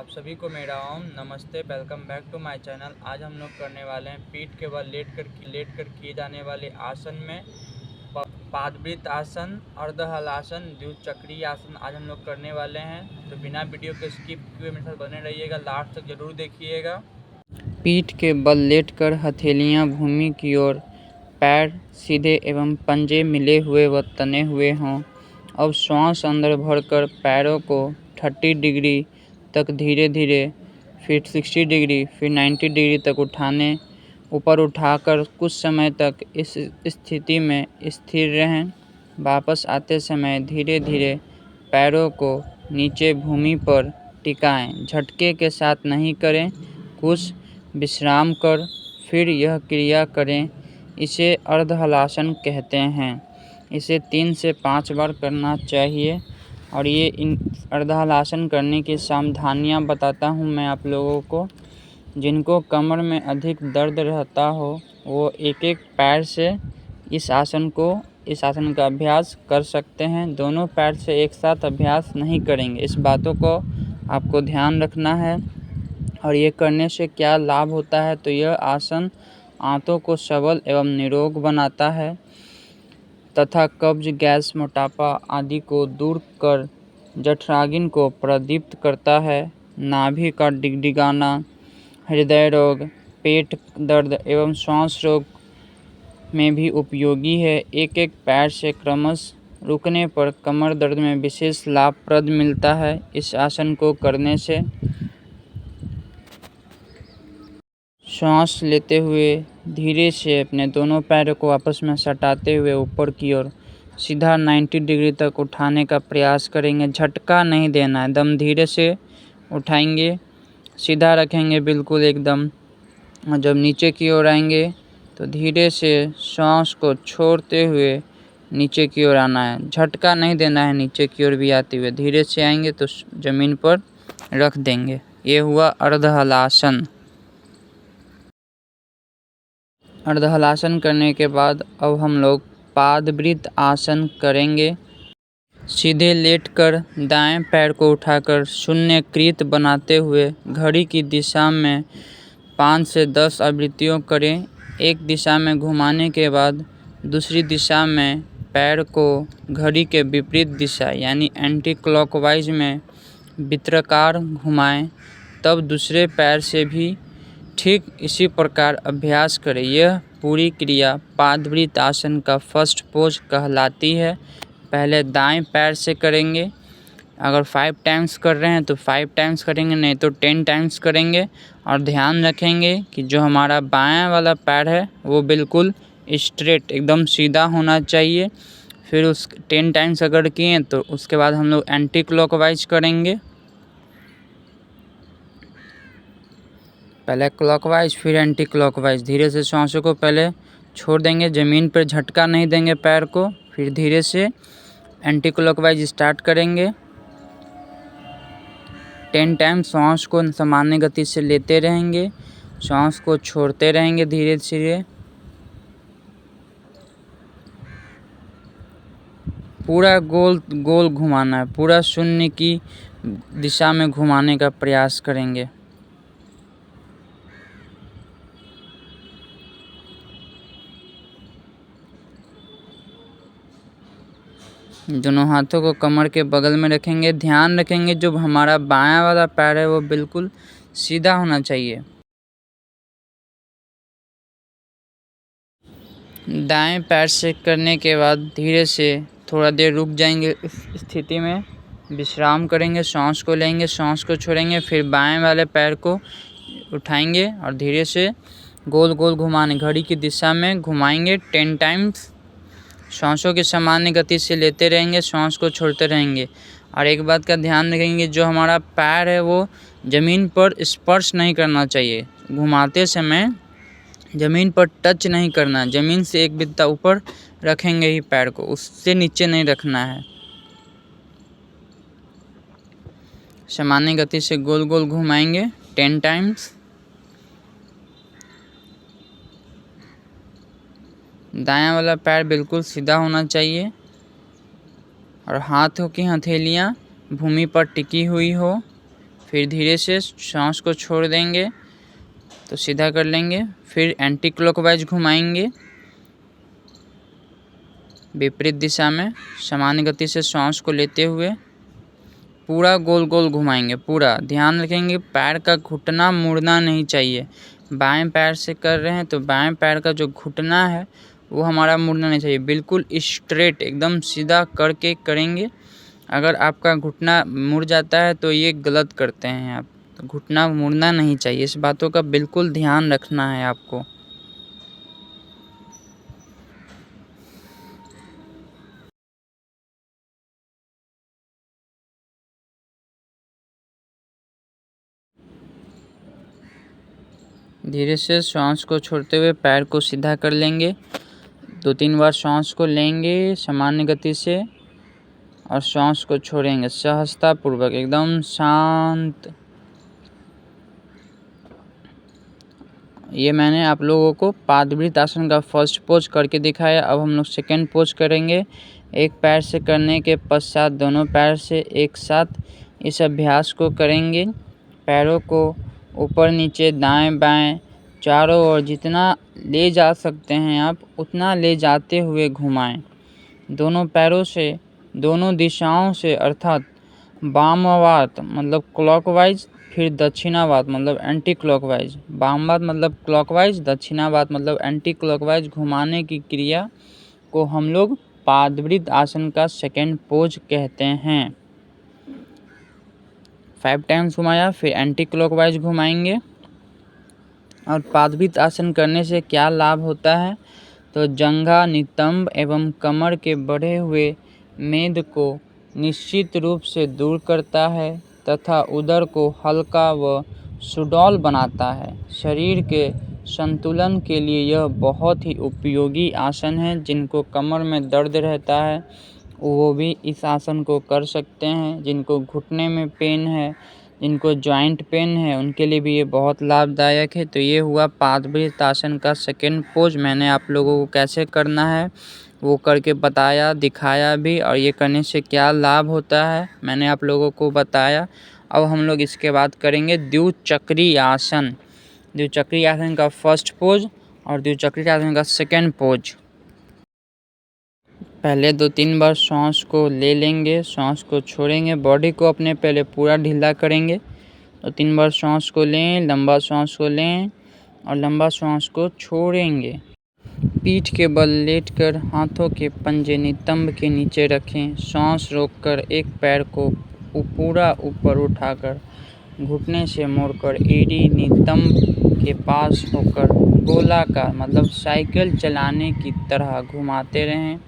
आप सभी को मेरा ओम नमस्ते। Welcome back to my channel. आज हम लोग करने वाले हैं पीठ के बल लेट कर किए जाने वाले आसन में पादवृत्त आसन, अर्ध हलासन, द्विचक्रीय आसन आज हम लोग करने वाले हैं। तो बिना वीडियो के स्किप किए मेरे साथ बने रहिएगा, लास्ट तक जरूर देखिएगा। पीठ के बल लेटकर हथेलियां भूमि की ओर, पैर सीधे एवं पंजे मिले हुए व तने हुए हों। अब श्वास अंदर भरकर पैरों को 30 डिग्री तक धीरे धीरे, फिर 60 डिग्री, फिर 90 डिग्री तक ऊपर उठाकर कुछ समय तक इस स्थिति में स्थिर रहें। वापस आते समय धीरे धीरे पैरों को नीचे भूमि पर टिकाएं। झटके के साथ नहीं करें, कुछ विश्राम कर फिर यह क्रिया करें। इसे अर्ध हलासन कहते हैं। इसे 3 से 5 बार करना चाहिए। और ये इन अर्ध हलासन करने की सावधानियाँ बताता हूँ मैं आप लोगों को। जिनको कमर में अधिक दर्द रहता हो वो एक एक पैर से इस आसन का अभ्यास कर सकते हैं। दोनों पैर से एक साथ अभ्यास नहीं करेंगे, इस बातों को आपको ध्यान रखना है। और ये करने से क्या लाभ होता है, तो यह आसन आंतों को सबल एवं निरोग बनाता है तथा कब्ज, गैस, मोटापा आदि को दूर कर जठराग्नि को प्रदीप्त करता है। नाभि का डिगडिगाना, हृदय रोग, पेट दर्द एवं श्वास रोग में भी उपयोगी है। एक एक पैर से क्रमशः रुकने पर कमर दर्द में विशेष लाभप्रद मिलता है। इस आसन को करने से श्वास लेते हुए धीरे से अपने दोनों पैरों को आपस में सटाते हुए ऊपर की ओर सीधा 90 डिग्री तक उठाने का प्रयास करेंगे। झटका नहीं देना है, एकदम धीरे से उठाएंगे, सीधा रखेंगे बिल्कुल एकदम। और जब नीचे की ओर आएंगे तो धीरे से श्वास को छोड़ते हुए नीचे की ओर आना है। झटका नहीं देना है, नीचे की ओर भी आते हुए धीरे से आएंगे तो ज़मीन पर रख देंगे। ये हुआ अर्ध हलासन। अर्ध हलासन करने के बाद अब हम लोग पादवृत्त आसन करेंगे। सीधे लेटकर दाएं पैर को उठाकर शून्य कृत बनाते हुए घड़ी की दिशा में 5 से 10 आवृत्तियों करें। एक दिशा में घुमाने के बाद दूसरी दिशा में पैर को घड़ी के विपरीत दिशा यानी एंटी क्लॉकवाइज में वृत्ताकार घुमाएं। तब दूसरे पैर से भी ठीक इसी प्रकार अभ्यास करें। यह पूरी क्रिया पादवृत्त आसन का फर्स्ट पोज कहलाती है। पहले दाएं पैर से करेंगे। अगर 5 टाइम्स कर रहे हैं तो 5 टाइम्स करेंगे, नहीं तो 10 टाइम्स करेंगे। और ध्यान रखेंगे कि जो हमारा बायां वाला पैर है वो बिल्कुल स्ट्रेट एकदम सीधा होना चाहिए। फिर उस 10 टाइम्स अगर किए तो उसके बाद हम लोग एंटी क्लॉकवाइज करेंगे। पहले क्लॉकवाइज फिर एंटी क्लॉकवाइज। धीरे से श्वासों को पहले छोड़ देंगे, ज़मीन पर झटका नहीं देंगे पैर को। फिर धीरे से एंटी क्लॉकवाइज स्टार्ट करेंगे। 10 टाइम श्वास को सामान्य गति से लेते रहेंगे, श्वास को छोड़ते रहेंगे धीरे धीरे। पूरा गोल गोल घुमाना है, पूरा शून्य की दिशा में घुमाने का प्रयास करेंगे। दोनों हाथों को कमर के बगल में रखेंगे। ध्यान रखेंगे जो हमारा बायां वाला पैर है वो बिल्कुल सीधा होना चाहिए। दाएं पैर से करने के बाद धीरे से थोड़ा देर रुक जाएंगे, इस स्थिति में विश्राम करेंगे, सांस को लेंगे, सांस को छोड़ेंगे। फिर बाएं वाले पैर को उठाएंगे और धीरे से गोल गोल घुमाने घड़ी की दिशा में घुमाएंगे 10 टाइम्स। सांसों की सामान्य गति से लेते रहेंगे, सांस को छोड़ते रहेंगे। और एक बात का ध्यान रखेंगे, जो हमारा पैर है वो ज़मीन पर स्पर्श नहीं करना चाहिए। घुमाते समय ज़मीन पर टच नहीं करना, ज़मीन से एक बित्ता ऊपर रखेंगे ही पैर को, उससे नीचे नहीं रखना है। सामान्य गति से गोल गोल घुमाएंगे 10 टाइम्स। दायां वाला पैर बिल्कुल सीधा होना चाहिए और हाथों की हथेलियां भूमि पर टिकी हुई हो। फिर धीरे से सांस को छोड़ देंगे तो सीधा कर लेंगे। फिर एंटी क्लॉकवाइज घुमाएंगे विपरीत दिशा में, सामान्य गति से सांस को लेते हुए पूरा गोल गोल घुमाएंगे। पूरा ध्यान रखेंगे पैर का घुटना मुड़ना नहीं चाहिए। बाएं पैर से कर रहे हैं तो बाएं पैर का जो घुटना है वो हमारा मुड़ना नहीं चाहिए, बिल्कुल स्ट्रेट एकदम सीधा करके करेंगे। अगर आपका घुटना मुड़ जाता है तो ये गलत करते हैं आप, तो घुटना मुड़ना नहीं चाहिए। इस बातों का बिल्कुल ध्यान रखना है आपको। धीरे से सांस को छोड़ते हुए पैर को सीधा कर लेंगे। 2-3 बार सांस को लेंगे सामान्य गति से और सांस को छोड़ेंगे सहजता पूर्वक, एकदम शांत। ये मैंने आप लोगों को पादवृत आसन का फर्स्ट पोज करके दिखाया। अब हम लोग सेकेंड पोज करेंगे। एक पैर से करने के पश्चात दोनों पैर से एक साथ इस अभ्यास को करेंगे। पैरों को ऊपर नीचे दाएं बाएं चारों ओर जितना ले जा सकते हैं आप उतना ले जाते हुए घुमाएं। दोनों पैरों से दोनों दिशाओं से, अर्थात वामावात मतलब क्लॉकवाइज, फिर दक्षिणावात मतलब एंटी क्लॉकवाइज। वामवात मतलब क्लॉकवाइज, दक्षिणावात मतलब एंटी क्लॉकवाइज घुमाने की क्रिया को हम लोग पादवृत आसन का सेकेंड पोज कहते हैं। 5 टाइम्स घुमाया, फिर एंटी क्लॉकवाइज घुमाएंगे। और पादवृत आसन करने से क्या लाभ होता है, तो जंघा, नितंब एवं कमर के बढ़े हुए मेद को निश्चित रूप से दूर करता है तथा उदर को हल्का व सुडौल बनाता है। शरीर के संतुलन के लिए यह बहुत ही उपयोगी आसन है। जिनको कमर में दर्द रहता है वो भी इस आसन को कर सकते हैं। जिनको घुटने में पेन है, जिनको जॉइंट पेन है, उनके लिए भी ये बहुत लाभदायक है। तो ये हुआ पादवृत आसन का सेकेंड पोज। मैंने आप लोगों को कैसे करना है वो करके बताया, दिखाया भी, और ये करने से क्या लाभ होता है मैंने आप लोगों को बताया। अब हम लोग इसके बाद करेंगे द्विचक्री आसन। द्विचक्री आसन का फर्स्ट पोज और द्विचक्री आसन का सेकेंड पोज। पहले 2-3 बार सांस को ले लेंगे, सांस को छोड़ेंगे, बॉडी को अपने पहले पूरा ढीला करेंगे। 2-3 बार सांस को लें, लंबा सांस को लें और लंबा सांस को छोड़ेंगे। पीठ के बल लेटकर हाथों के पंजे नितंब के नीचे रखें। सांस रोककर एक पैर को पूरा ऊपर उठाकर घुटने से मोड़कर एड़ी नितंब के पास होकर गोलाकार मतलब साइकिल चलाने की तरह घुमाते रहें।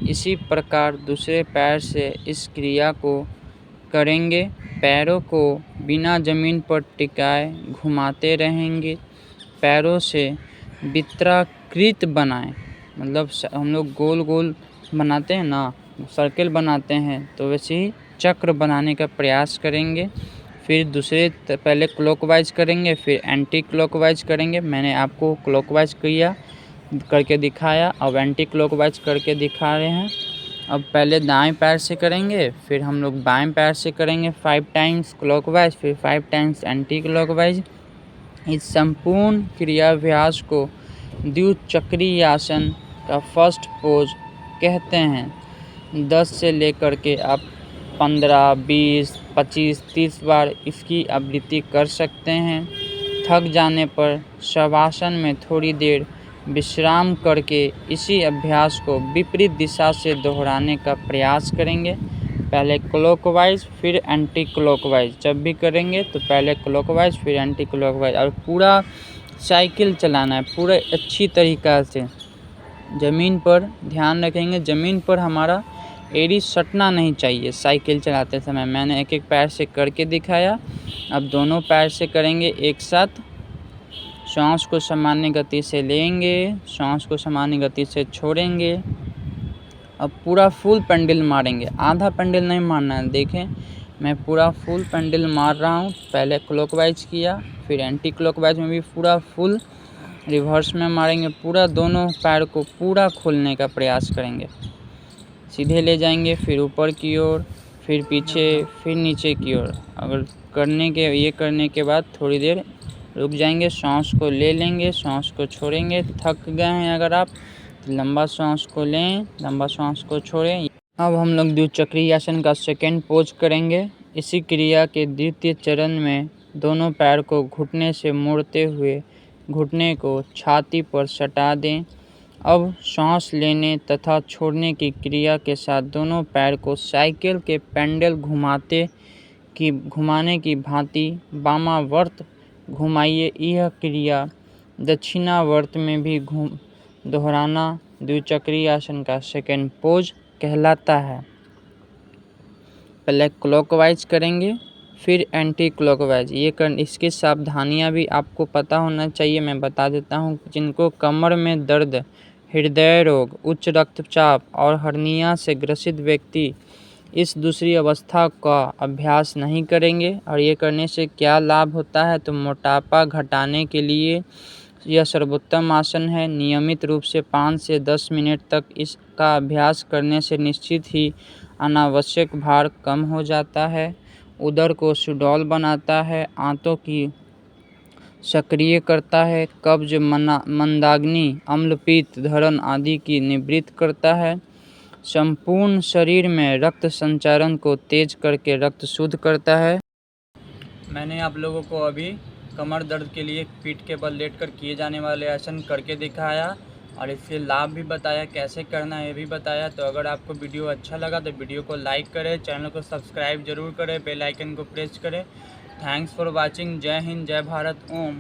इसी प्रकार दूसरे पैर से इस क्रिया को करेंगे। पैरों को बिना जमीन पर टिकाए घुमाते रहेंगे। पैरों से वृत्ताकृत बनाएं, मतलब हम लोग गोल गोल बनाते हैं ना, सर्किल बनाते हैं, तो वैसे ही चक्र बनाने का प्रयास करेंगे। फिर दूसरे पहले क्लॉकवाइज करेंगे, फिर एंटी क्लॉकवाइज करेंगे। मैंने आपको क्लॉकवाइज किया करके दिखाया, अब एंटी क्लॉकवाइज करके दिखा रहे हैं। अब पहले दाएं पैर से करेंगे, फिर हम लोग बाएं पैर से करेंगे 5 टाइम्स क्लॉकवाइज, फिर 5 टाइम्स एंटी क्लॉकवाइज। इस संपूर्ण क्रियाभ्यास को द्विचक्री आसन का फर्स्ट पोज कहते हैं। 10 से लेकर के आप 15, 20, 25, 30 बार इसकी आवृत्ति कर सकते हैं। थक जाने पर शवासन में थोड़ी देर विश्राम करके इसी अभ्यास को विपरीत दिशा से दोहराने का प्रयास करेंगे। पहले क्लॉकवाइज फिर एंटी क्लॉकवाइज, जब भी करेंगे तो पहले क्लॉकवाइज फिर एंटी क्लॉकवाइज, और पूरा साइकिल चलाना है पूरा अच्छी तरीक़ा से। ज़मीन पर ध्यान रखेंगे, ज़मीन पर हमारा एड़ी सटना नहीं चाहिए साइकिल चलाते समय। मैंने एक एक पैर से करके दिखाया, अब दोनों पैर से करेंगे एक साथ। सांस को सामान्य गति से लेंगे, सांस को सामान्य गति से छोड़ेंगे। अब पूरा फुल पेंडल मारेंगे, आधा पेंडल नहीं मारना है। देखें मैं पूरा फुल पेंडल मार रहा हूँ। पहले क्लॉकवाइज किया, फिर एंटी क्लॉकवाइज में भी पूरा फुल रिवर्स में मारेंगे। पूरा दोनों पैर को पूरा खोलने का प्रयास करेंगे, सीधे ले जाएंगे, फिर ऊपर की ओर, फिर पीछे, फिर नीचे की ओर। अगर ये करने के बाद थोड़ी देर रुक जाएंगे, सांस को ले लेंगे, सांस को छोड़ेंगे। थक गए हैं अगर आप तो लंबा सांस को लें, लंबा सांस को छोड़ें। अब हम लोग द्विचक्री आसन का सेकेंड पोज करेंगे। इसी क्रिया के द्वितीय चरण में दोनों पैर को घुटने से मोड़ते हुए घुटने को छाती पर सटा दें। अब सांस लेने तथा छोड़ने की क्रिया के साथ दोनों पैर को साइकिल के पेंडल घुमाने की भांति वामावर्त घुमाइए। यह क्रिया दक्षिणावर्त में भी दोहराना द्विचक्री आसन का सेकेंड पोज कहलाता है। पहले क्लॉकवाइज करेंगे, फिर एंटी क्लॉकवाइज। इसकी सावधानियां भी आपको पता होना चाहिए, मैं बता देता हूं। जिनको कमर में दर्द, हृदय रोग, उच्च रक्तचाप और हर्निया से ग्रसित व्यक्ति इस दूसरी अवस्था का अभ्यास नहीं करेंगे। और ये करने से क्या लाभ होता है, तो मोटापा घटाने के लिए यह सर्वोत्तम आसन है। नियमित रूप से 5 से 10 मिनट तक इसका अभ्यास करने से निश्चित ही अनावश्यक भार कम हो जाता है, उदर को सुडौल बनाता है, आंतों की सक्रिय करता है, कब्ज, मंदाग्नि, अम्लपीत, धरण आदि की निवृत्त करता है, संपूर्ण शरीर में रक्त संचारण को तेज करके रक्त शुद्ध करता है। मैंने आप लोगों को अभी कमर दर्द के लिए पीठ के बल लेटकर किए जाने वाले आसन करके दिखाया और इसके लाभ भी बताया, कैसे करना है ये भी बताया। तो अगर आपको वीडियो अच्छा लगा तो वीडियो को लाइक करें, चैनल को सब्सक्राइब जरूर करें, बेल आइकन को प्रेस करें। Thanks for watching. जय हिंद, जय भारत, ओम।